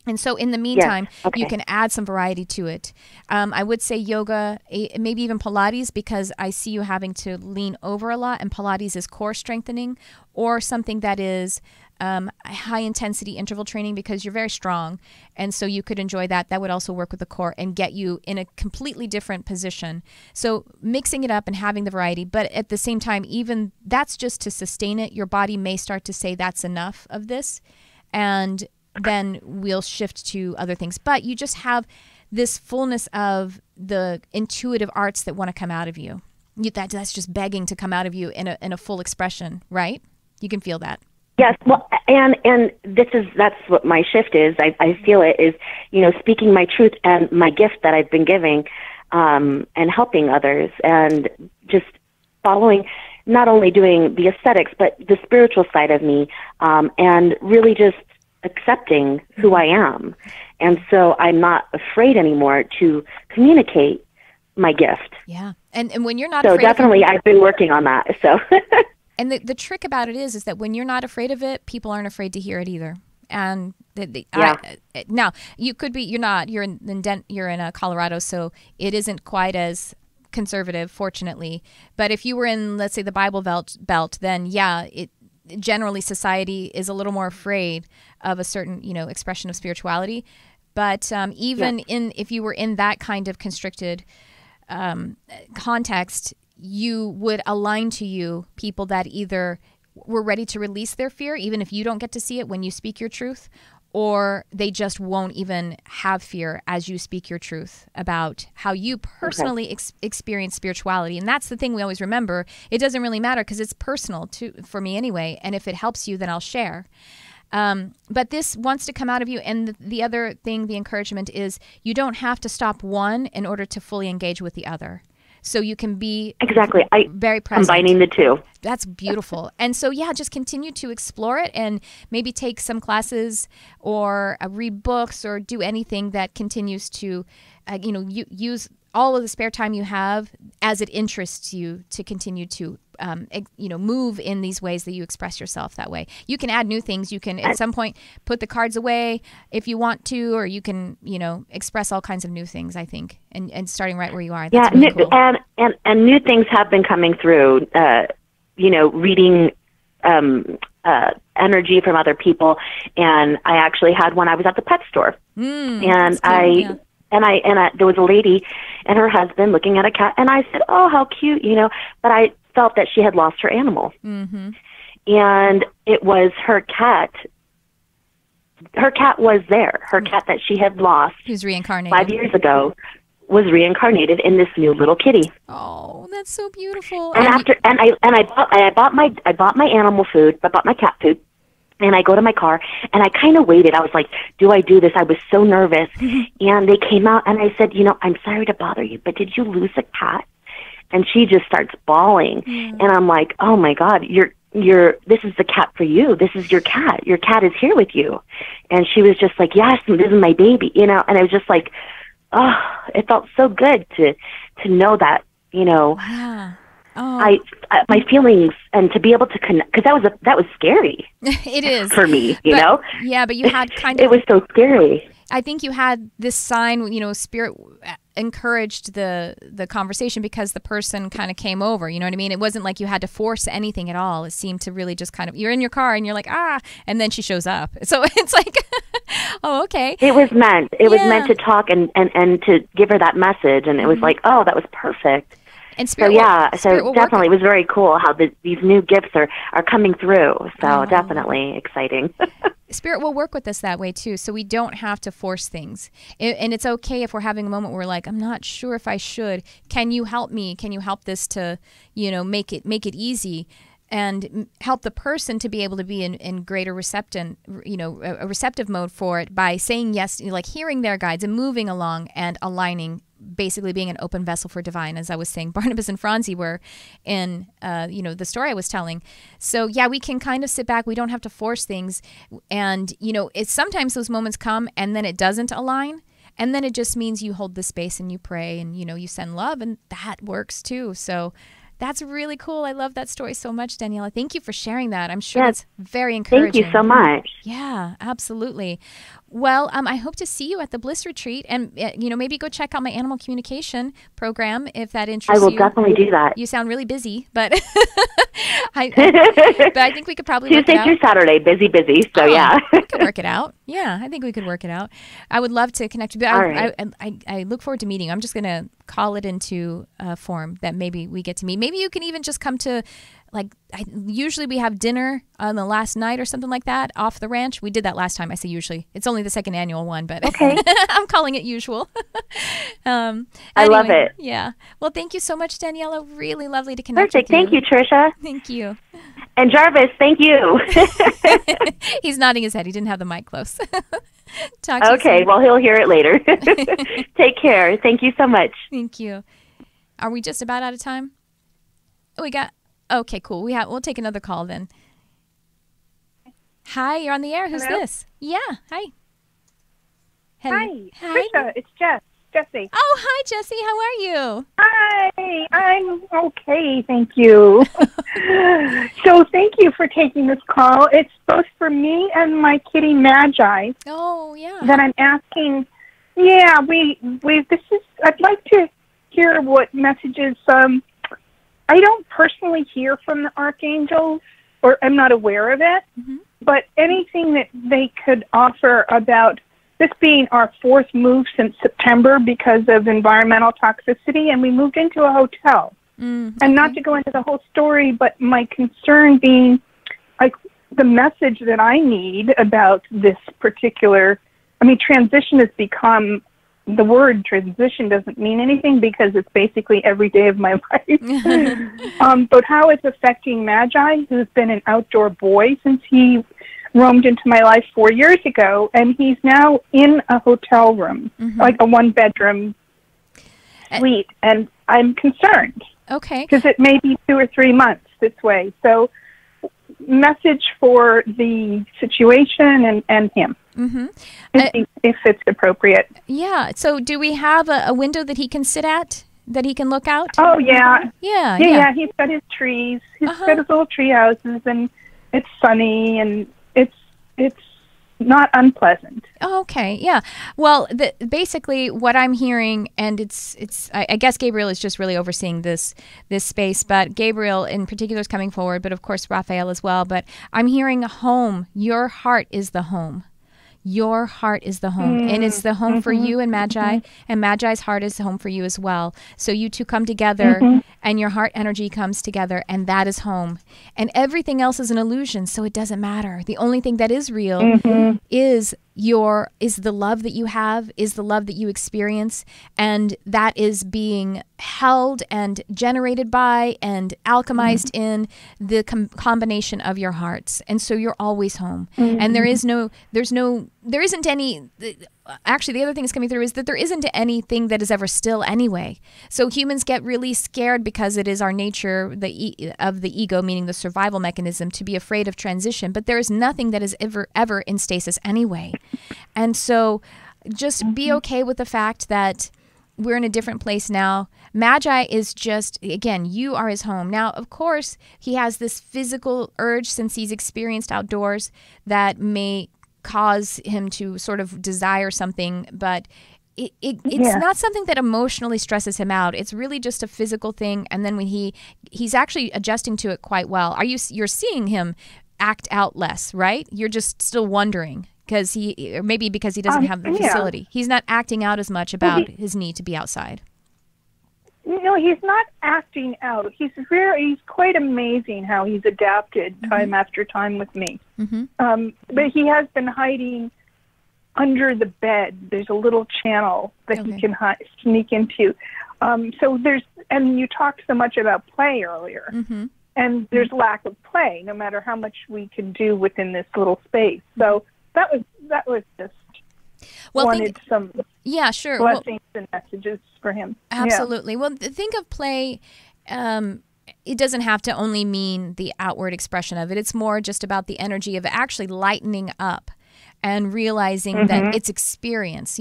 And so in the meantime, you can add some variety to it. I would say yoga, maybe even Pilates, because I see you having to lean over a lot, and Pilates is core strengthening, or something that is high intensity interval training, because you're very strong. And so you could enjoy that. That would also work with the core and get you in a completely different position. So mixing it up and having the variety, but at the same time, even that's just to sustain it. Your body may start to say that's enough of this. And then we'll shift to other things. But you just have this fullness of the intuitive arts that want to come out of you. That's just begging to come out of you in a full expression, right? You can feel that. Yes, well, and that's what my shift is. I feel it is, speaking my truth and my gift that I've been giving, and helping others, and just following, not only doing the aesthetics, but the spiritual side of me, and really just accepting who I am. And so I'm not afraid anymore to communicate my gift. Yeah. And when you're not so afraid definitely I've been working on that. So and the trick about it is that when you're not afraid of it, people aren't afraid to hear it either. And now you could be, you're in Colorado, so it isn't quite as conservative, fortunately. But if you were in, let's say, the Bible Belt, then generally society is a little more afraid of a certain, expression of spirituality. But if you were in that kind of constricted context, you would align to you people that either were ready to release their fear, even if you don't get to see it when you speak your truth, or they just won't even have fear as you speak your truth about how you personally experience spirituality. And that's the thing we always remember. It doesn't really matter because it's personal for me anyway. And if it helps you, then I'll share. But this wants to come out of you. And the other thing, the encouragement is you don't have to stop one in order to fully engage with the other. So you can be very present. Combining the two. That's beautiful. And so, just continue to explore it and maybe take some classes or read books or do anything that continues to, use all of the spare time you have as it interests you to continue to, move in these ways that you express yourself that way. You can add new things. You can at some point put the cards away if you want to, or you can, express all kinds of new things, I think, and starting right where you are. That's really cool. And new things have been coming through, reading energy from other people. And I actually had one, I was at the pet store and there was a lady and her husband looking at a cat, and I said, "Oh, how cute," but I felt that she had lost her animal. Mm-hmm. And it was her cat. Her cat was there. Her cat that she had lost, who's reincarnated 5 years ago, was reincarnated in this new little kitty. Oh, that's so beautiful. And I bought my animal food, I bought my cat food. And I go to my car, and I kind of waited. I was like, do I do this? I was so nervous. And they came out, and I said, I'm sorry to bother you, but did you lose a cat? And she just starts bawling. And I'm like, oh, my God, this is the cat for you. This is your cat. Your cat is here with you. And she was just like, yes, this is my baby, And I was just like, oh, it felt so good to know that, Yeah. Oh. My feelings, and to be able to connect, because that was scary. It is for me, you know. Yeah, but you had it was so scary. I think you had this sign, Spirit encouraged the conversation because the person kind of came over, you know what I mean? It wasn't like you had to force anything at all. It seemed to really just kind of, you're in your car and you're like, and then she shows up. So it's like, oh, okay. It was meant. It was meant to talk and to give her that message. And it was like, oh, that was perfect. And Spirit so definitely it was very cool how these new gifts are coming through. So definitely exciting. Spirit will work with us that way too, so we don't have to force things. And it's okay if we're having a moment where we're like, I'm not sure if I should. Can you help me? Can you help this to, make it easy? And help the person to be able to be in greater receptive mode for it by saying yes, like hearing their guides and moving along and aligning, basically being an open vessel for divine, as I was saying. Barnabas and Franzi were in, the story I was telling. So yeah, we can kind of sit back. We don't have to force things. And, it's sometimes those moments come and then it doesn't align. And then it just means you hold the space and you pray and, you send love, and that works too. So that's really cool. I love that story so much, Daniela. Thank you for sharing that. I'm sure it's very encouraging. Thank you so much. Yeah, absolutely. Well, I hope to see you at the Bliss Retreat, and maybe go check out my animal communication program if that interests you. I will definitely do that. You sound really busy, but I think we could probably Tuesday through Saturday, busy. So yeah, we could work it out. Yeah, I think we could work it out. I would love to connect with you. I look forward to meeting you. I'm just going to call it into a form that maybe we get to meet. Maybe you can even just come to. Usually we have dinner on the last night or something like that off the ranch. We did that last time. I say usually. It's only the second annual one, but okay. I'm calling it usual. I love it. Yeah. Well, thank you so much, Daniela. Really lovely to connect with you. Thank you, Tricia. Thank you. And Jarvis, thank you. He's nodding his head. He didn't have the mic close. Talk to you soon. Well, he'll hear it later. Take care. Thank you so much. Thank you. Are we just about out of time? Okay, cool. We'll take another call then. Hi, you're on the air. Who's Hello? this? Yeah, hi. Hi, Tricia. It's Jessie. Oh, hi, Jessie. How are you? Hi, I'm okay, thank you. So thank you for taking this call. It's both for me and my kitty Magi. Oh, yeah. That I'm asking. Yeah, I'd like to hear what messages. I don't personally hear from the Archangels, or I'm not aware of it, but anything that they could offer about this being our fourth move since September because of environmental toxicity, and we moved into a hotel. And not to go into the whole story, but my concern being like the message that I need about this particular, transition has become, the word transition doesn't mean anything because it's basically every day of my life. But how it's affecting Magi, who's been an outdoor boy since he roamed into my life 4 years ago, and he's now in a hotel room, like a one-bedroom suite, and I'm concerned. Okay. Because it may be 2 or 3 months this way. So message for the situation and him. If it's appropriate. Yeah. So do we have a window that he can sit at, that he can look out? Oh, yeah. Yeah. He's got his trees. He's got his little tree houses, and it's sunny, and it's not unpleasant. Okay, yeah. Well, basically what I'm hearing, and I guess Gabriel is just really overseeing this space, but Gabriel in particular is coming forward, but of course Raphael as well. But I'm hearing home. Your heart is the home. Your heart is the home, and it's the home for you and Magi, and Magi's heart is the home for you as well. So you two come together, and your heart energy comes together, and that is home. And everything else is an illusion, so it doesn't matter. The only thing that is real is the love that you have, is the love that you experience, and that is being held and generated by and alchemized in the combination of your hearts. And so you're always home. And there isn't any, actually the other thing that's coming through is that there isn't anything that is ever still anyway. So humans get really scared because it is our nature of the ego, meaning the survival mechanism, to be afraid of transition. But there is nothing that is ever in stasis anyway. And so just be okay with the fact that we're in a different place now. Magi is just, again, you are his home. Now, of course, he has this physical urge, since he's experienced outdoors, that may cause him to sort of desire something, but it's not something that emotionally stresses him out. It's really just a physical thing. And then when he's actually adjusting to it quite well. You're seeing him act out less, right? You're just still wondering because maybe because he doesn't have the facility. He's not acting out as much about his need to be outside. He's not acting out. He's quite amazing how he's adapted time after time with me. But he has been hiding under the bed. There's a little channel that he can sneak into. And you talked so much about play earlier, and there's lack of play, no matter how much we can do within this little space. So that was just wanted some blessings and messages for him. Absolutely. Yeah. Well, think of play. It doesn't have to only mean the outward expression of it. It's more just about the energy of actually lightening up and realizing that it's experience.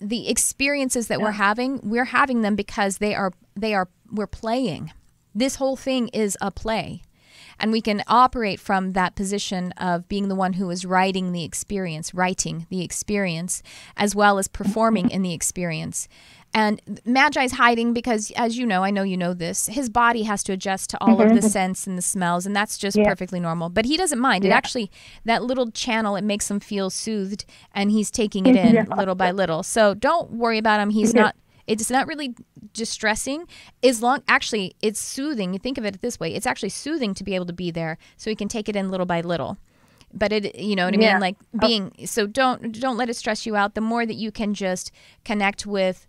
The experiences that we're having them because we're playing. This whole thing is a play. And we can operate from that position of being the one who is writing the experience, as well as performing in the experience. And Magi's hiding because, as you know, I know you know this, his body has to adjust to all of the scents and the smells, and that's just perfectly normal. But he doesn't mind. It actually, that little channel, it makes him feel soothed, and he's taking it in little by little. So don't worry about him. It's not really distressing actually it's soothing. You think of it this way. It's actually soothing to be able to be there so he can take it in little by little. But you know what I mean? Like so don't let it stress you out. The more that you can just connect with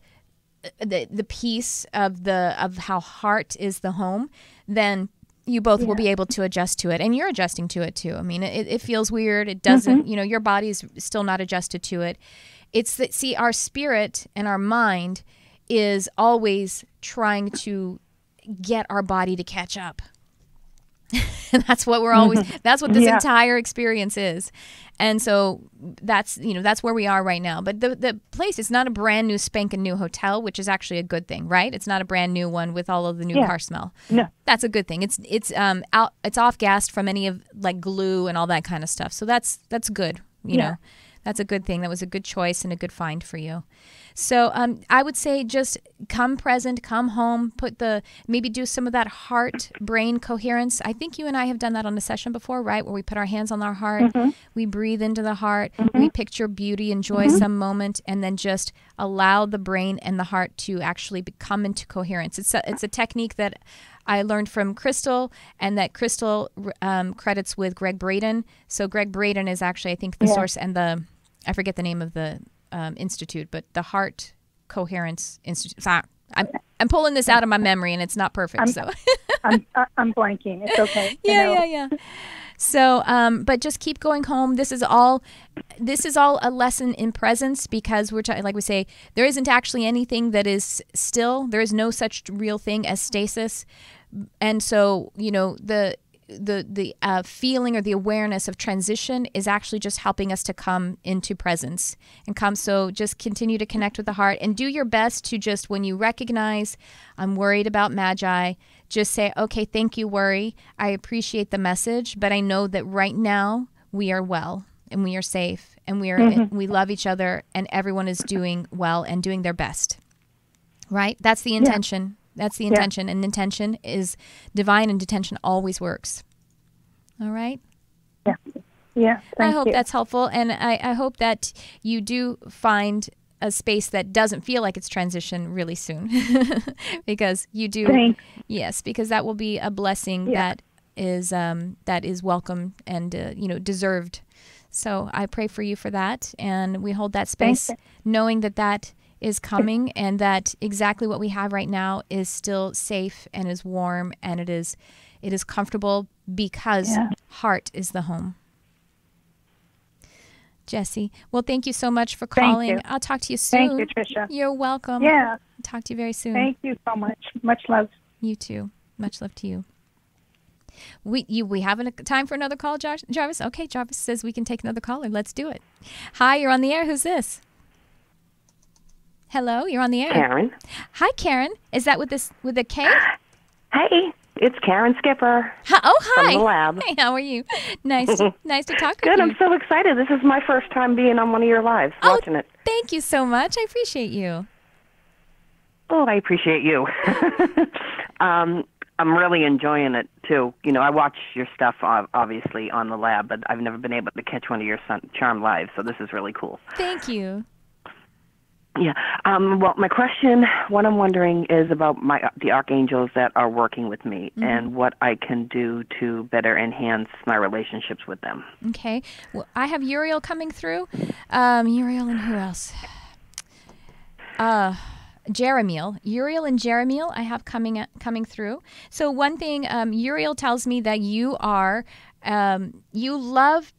the piece of how heart is the home, then you both will be able to adjust to it, and you're adjusting to it too. I mean, it feels weird. It doesn't, your body's still not adjusted to it. It's that, see, our spirit and our mind is always trying to get our body to catch up. That's what that's what this entire experience is. And so that's where we are right now. But the place is not a brand new spanking new hotel, which is actually a good thing, right? It's not a brand new one with all of the new car smell. No. That's a good thing. It's off gassed from any of like glue and all that kind of stuff. So that's good, you know. That's a good thing. That was a good choice and a good find for you. So I would say just come present, come home, maybe do some of that heart-brain coherence. I think you and I have done that on a session before, right? Where we put our hands on our heart, we breathe into the heart, we picture beauty, enjoy some moment, and then just allow the brain and the heart to actually come into coherence. It's a technique that I learned from Crystal, and that Crystal credits with Greg Braden. So Greg Braden is actually, I think, the source and I forget the name of the institute, but the Heart Coherence Institute. I'm pulling this out of my memory, and it's not perfect. I'm blanking. It's okay. Yeah. So, but just keep going home. This is all a lesson in presence, because like we say, there isn't actually anything that is still. There is no such real thing as stasis, and so the feeling or the awareness of transition is actually just helping us to come into presence and come. So just continue to connect with the heart and do your best to just, when you recognize, I'm worried about Magi, just say, okay, thank you, worry. I appreciate the message, but I know that right now we are well and we are safe and we love each other and everyone is doing well and doing their best. Right? That's the intention. That's the intention, and intention is divine, and intention always works. All right? Yeah. I hope that's helpful, and I hope that you do find a space that doesn't feel like it's transition really soon, because you do. Thanks. Yes, because that will be a blessing that is welcome and deserved. So I pray for you for that, and we hold that space, knowing that is coming, and that exactly what we have right now is still safe and is warm, and it is comfortable because heart is the home. Jessie, well, thank you so much for calling. I'll talk to you soon. Thank you, Tricia. You're welcome. Yeah. Talk to you very soon. Thank you so much. Much love. You too. Much love to you. We have time for another call, Jarvis? Okay, Jarvis says we can take another caller. Let's do it. Hi, you're on the air. Who's this? Hello, you're on the air. Karen. Hi, Karen. Is that with a K? Hi. It's Karen Skipper. Oh, hi. From the lab. Hey, how are you? Nice to talk Good. with you. I'm so excited. This is my first time being on one of your lives, watching it. Thank you so much. I appreciate you. Oh, I appreciate you. I'm really enjoying it, too. You know, I watch your stuff, obviously, on the lab, but I've never been able to catch one of your Charm Lives, so this is really cool. Thank you. Yeah. Well, my question, what I'm wondering is about the archangels that are working with me and what I can do to better enhance my relationships with them. Okay. Well, I have Uriel coming through. Uriel and who else? Jeremiel. Uriel and Jeremiel I have coming through. So one thing, Uriel tells me that you are, you love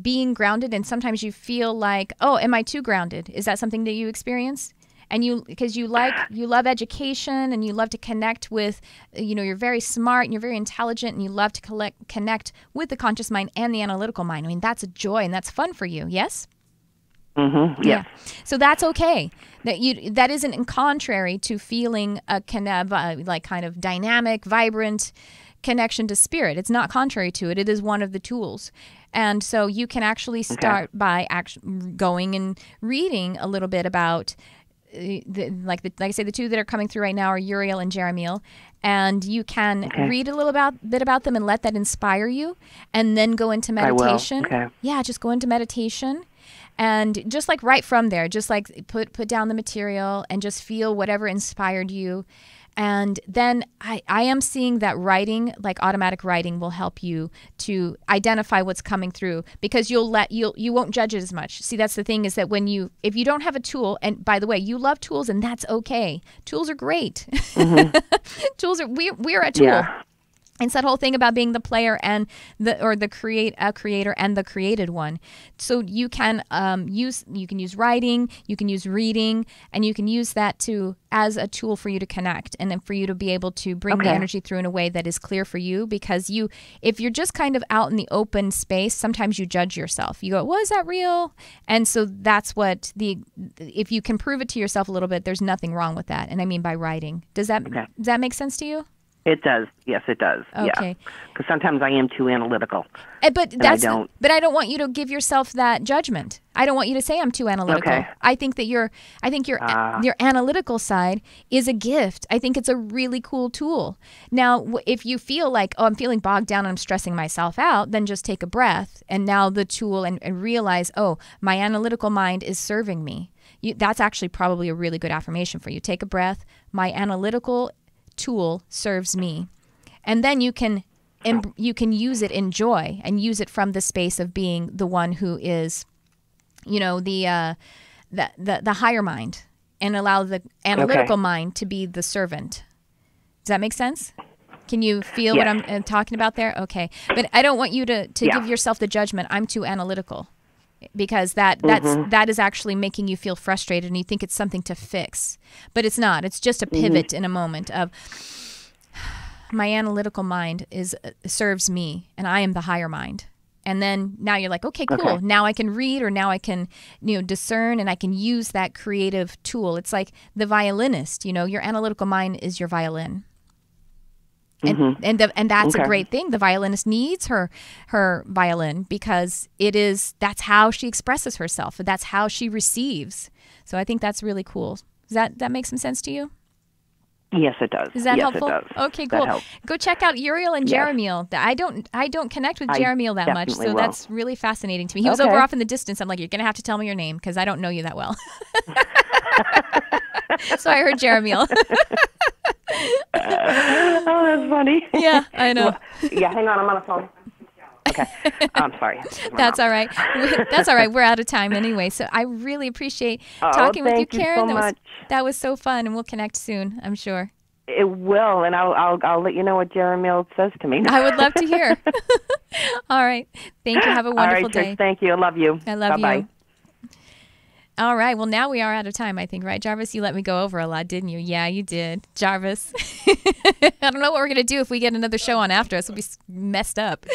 being grounded, and sometimes you feel like, oh, am I too grounded? Is that something that you experience? And because you love education and you love to connect with, you're very smart and you're very intelligent and you love to connect with the conscious mind and the analytical mind. I mean, that's a joy and that's fun for you. Yes? Mm-hmm. Yeah. So that's okay. That isn't in contrary to feeling a kind of dynamic, vibrant connection to spirit. It's not contrary to it. It is one of the tools. And so you can actually start by going and reading a little bit about like I say, the two that are coming through right now are Uriel and Jeremiel, and you can read a little bit about them and let that inspire you, and then go into meditation. I will. Okay. Yeah, just go into meditation. And just like right from there, just like put down the material and just feel whatever inspired you. And then I am seeing that writing, like automatic writing, will help you to identify what's coming through, because you won't judge it as much. See, that's the thing, is that if you don't have a tool, and by the way, you love tools, and that's okay. Tools are great. Tools are we're a tool. Yeah. It's that whole thing about being the player and the creator and the created one. So you can use writing, you can use reading, and you can use that as a tool for you to connect, and then for you to be able to bring the energy through in a way that is clear for you. Because if you're just kind of out in the open space, sometimes you judge yourself. You go, "Well, is that real?" And so that's what if you can prove it to yourself a little bit, there's nothing wrong with that. And I mean by writing. Does that make sense to you? It does. Yes, it does. Okay. Because sometimes I am too analytical. But I don't want you to give yourself that judgment. I don't want you to say I'm too analytical. Okay. I think your analytical side is a gift. I think it's a really cool tool. Now, if you feel like, oh, I'm feeling bogged down and I'm stressing myself out, then just take a breath, and now the tool and realize, oh, my analytical mind is serving me. That's actually probably a really good affirmation for you. Take a breath. My analytical tool serves me, and then you can use it in joy, and use it from the space of being the one who is, the higher mind, and allow the analytical mind to be the servant. Does that make sense? Can you feel what I'm talking about there? Okay, but I don't want you to give yourself the judgment, I'm too analytical, because that is actually making you feel frustrated, and you think it's something to fix, but it's not. It's just a pivot in a moment of, my analytical mind serves me, and I am the higher mind. And then now you're like, okay, cool. Now I can read, or now I can discern, and I can use that creative tool. It's like the violinist. Your analytical mind is your violin. And that's a great thing. The violinist needs her violin, because that's how she expresses herself. That's how she receives. So I think that's really cool. Does that make some sense to you? Yes, it does. Is that helpful? It does. Okay, cool. Go check out Uriel and Jeremiel. I don't connect with Jeremiel that much, so that's really fascinating to me. He was over off in the distance. I'm like, you're going to have to tell me your name, because I don't know you that well. So I heard Jeremiel. Oh, that's funny. Yeah, I know. Well, hang on, I'm on the phone. Okay, I'm sorry. That's all right. That's all right. We're out of time anyway. So I really appreciate talking with you, Karen. So much. That was so fun, and we'll connect soon, I'm sure. It will, and I'll let you know what Jeremiel says to me. I would love to hear. All right. Thank you. Have a wonderful day. Trish, thank you. I love you. I love Bye-bye. you. All right. Well, now we are out of time, I think, right, Jarvis? You let me go over a lot, didn't you? Yeah, you did. Jarvis. I don't know what we're going to do if we get another show on after us. We'll be messed up.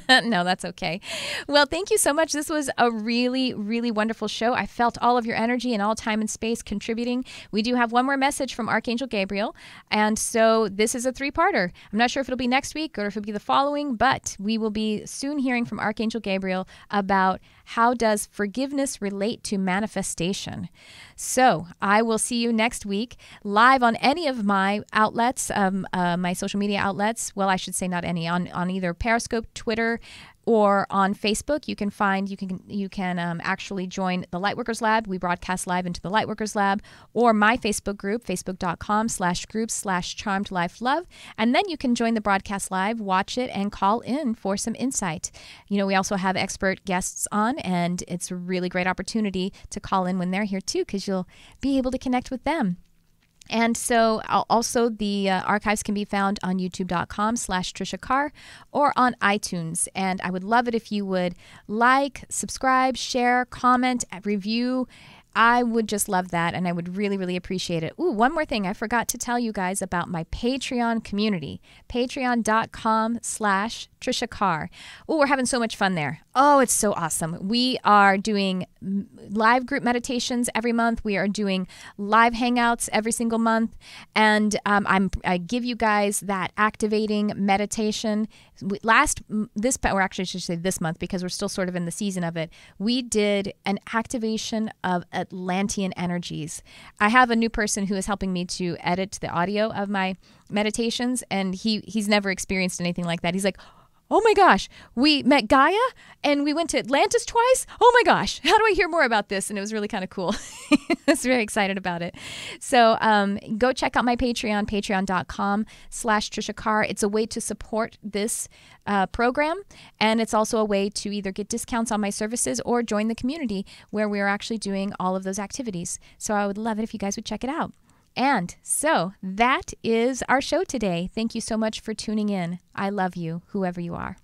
No, that's okay. Well, thank you so much. This was a really, really wonderful show. I felt all of your energy and all time and space contributing. We do have one more message from Archangel Gabriel. And so this is a 3-parter. I'm not sure if it'll be next week or if it'll be the following, but we will be soon hearing from Archangel Gabriel about how does forgiveness relate to manifestation. So I will see you next week live on any of my outlets, my social media outlets. Well, I should say not any, on either Periscope, Twitter, or on Facebook. You can actually join the Lightworkers Lab. We broadcast live into the Lightworkers Lab, or my Facebook group, facebook.com/groups/charmedlifelove. And then you can join the broadcast live, watch it, and call in for some insight. We also have expert guests on, and it's a really great opportunity to call in when they're here too, because you'll be able to connect with them. And so also the archives can be found on youtube.com/Tricia Carr or on iTunes. And I would love it if you would like, subscribe, share, comment, review. I would just love that, and I would really, really appreciate it. Ooh, one more thing. I forgot to tell you guys about my Patreon community, patreon.com/Tricia Carr. Oh, we're having so much fun there. Oh, it's so awesome. We are doing live group meditations every month. We are doing live hangouts every single month. And I give you guys that activating meditation. This month, because we're still sort of in the season of it, we did an activation of Atlantean energies. I have a new person who is helping me to edit the audio of my meditations, and he's never experienced anything like that. He's like, oh my gosh, we met Gaia and we went to Atlantis twice. Oh my gosh, how do I hear more about this? And it was really kind of cool. I was very excited about it. So go check out my Patreon, patreon.com/Tricia Carr. It's a way to support this program. And it's also a way to either get discounts on my services or join the community where we are actually doing all of those activities. So I would love it if you guys would check it out. And so that is our show today. Thank you so much for tuning in. I love you, whoever you are.